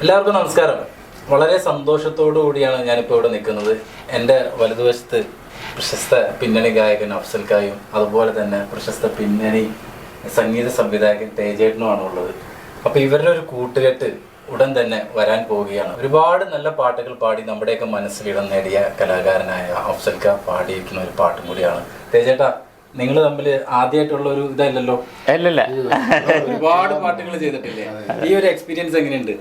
എല്ലാവർക്കും നമസ്കാരം. വളരെ സന്തോഷത്തോടു കൂടിയാണ് ഞാനിപ്പോൾ ഇവിടെ നിൽക്കുന്നത്. എൻ്റെ വലതുവശത്ത് പ്രശസ്ത പിന്നണി ഗായകൻ അഫ്സൽക്കായും അതുപോലെ തന്നെ പ്രശസ്ത പിന്നണി സംഗീത സംവിധായകൻ തേജേട്ടനുമാണ് ഉള്ളത്. അപ്പോൾ ഇവരുടെ ഒരു കൂട്ടുകെട്ട് ഉടൻ തന്നെ വരാൻ പോവുകയാണ്. ഒരുപാട് നല്ല പാട്ടുകൾ പാടി നമ്മുടെയൊക്കെ മനസ്സിലിടം നേടിയ കലാകാരനായ അഫ്സൽക്ക പാടിയിരിക്കുന്ന ഒരു പാട്ടും കൂടിയാണ്. തേജേട്ടാ, നിങ്ങൾ തമ്മിൽ ആദ്യമായിട്ടുള്ള ഒരു ഇതല്ലല്ലോ? അല്ലല്ല, ഒരുപാട് പാട്ടുകൾ ചെയ്തിട്ടില്ലേ? ഈ ഒരു എക്സ്പീരിയൻസ് എങ്ങനെയുണ്ട്?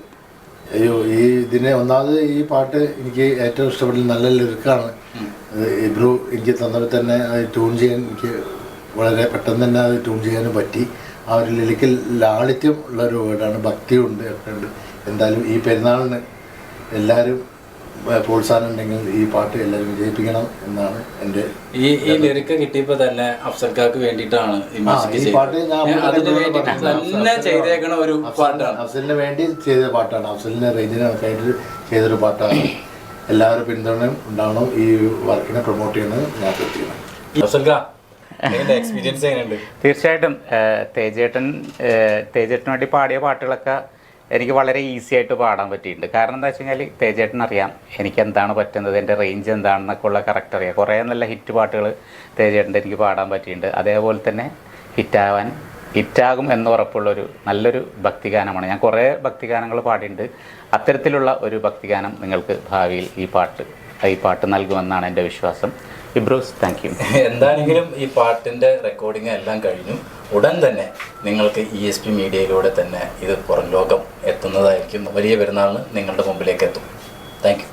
അയ്യോ, ഈ ഇതിനെ ഒന്നാമത് ഈ പാട്ട് എനിക്ക് ഏറ്റവും ഇഷ്ടപ്പെട്ട നല്ല ലിറിക്കാണ്. ഇബ്രു എനിക്ക് തന്നപ്പോൾ തന്നെ അത് ട്യൂൺ ചെയ്യാൻ എനിക്ക് വളരെ പെട്ടെന്ന് തന്നെ അത് ട്യൂൺ ചെയ്യാനും പറ്റി. ആ ഒരു ലിറിക്കൽ ലാളിത്യം ഉള്ളൊരു വേർഡാണ്, ഭക്തിയുണ്ട്, ഒക്കെ ഉണ്ട്. എന്തായാലും ഈ പെരുന്നാളിന് എല്ലാവരും പ്രോത്സാഹനം ഉണ്ടെങ്കിൽ ഈ പാട്ട് എല്ലാവരും വിജയിപ്പിക്കണം എന്നാണ് എൻ്റെ. ഈ ലിറിക്ക് കിട്ടിയപ്പോൾ തന്നെ അഫ്സൽക്കാക്ക് വേണ്ടിയിട്ടാണ് ഈ പാട്ട് തന്നെ ചെയ്തേക്കണ ഒരു പാട്ടാണ്. അഫ്സലിന് വേണ്ടി ചെയ്ത പാട്ടാണ്. അഫ്സലിന് റേഞ്ചിനൊക്കെ ആയിട്ട് ചെയ്തൊരു പാട്ടാണ്. എല്ലാവരും പിന്തുണയും ഉണ്ടാവണം. ഈ വർക്കിനെ പ്രൊമോട്ട് ചെയ്യണം ഞാൻ ചെയ്യുന്നത്. അഫ്സൽക്ക, എക്സ്പീരിയൻസ് എങ്ങനെയുണ്ട്? തീർച്ചയായിട്ടും തേജേട്ടന് വേണ്ടി പാടിയ പാട്ടുകളൊക്കെ എനിക്ക് വളരെ ഈസി ആയിട്ട് പാടാൻ പറ്റിയിട്ടുണ്ട്. കാരണം എന്താ വെച്ച് കഴിഞ്ഞാൽ തേജേട്ടൻ അറിയാം എനിക്ക് എന്താണ് പറ്റുന്നത്, എൻ്റെ റേഞ്ച് എന്താണെന്നൊക്കെ ഉള്ള കറക്റ്റ് അറിയാം. കുറേ നല്ല ഹിറ്റ് പാട്ടുകൾ തേജേട്ടൻ്റെ എനിക്ക് പാടാൻ പറ്റിയിട്ടുണ്ട്. അതേപോലെ തന്നെ ഹിറ്റാകും എന്ന് ഉറപ്പുള്ളൊരു നല്ലൊരു ഭക്തിഗാനമാണ്. ഞാൻ കുറേ ഭക്തിഗാനങ്ങൾ പാടിയിട്ടുണ്ട്. അത്തരത്തിലുള്ള ഒരു ഭക്തിഗാനം നിങ്ങൾക്ക് ഭാവിയിൽ ഈ പാട്ട് നൽകുമെന്നാണ് എൻ്റെ വിശ്വാസം. ഇബ്രൂസ്, താങ്ക് യു. എന്താണെങ്കിലും ഈ പാട്ടിൻ്റെ റെക്കോർഡിങ് എല്ലാം കഴിഞ്ഞു. ഉടൻ തന്നെ നിങ്ങൾക്ക് ESP മീഡിയയിലൂടെ തന്നെ ഇത് പുറം ലോകം എത്തുന്നതായിരിക്കും. വലിയ പെരുന്നാളിന് നിങ്ങളുടെ മുമ്പിലേക്ക് എത്തും. Thank you.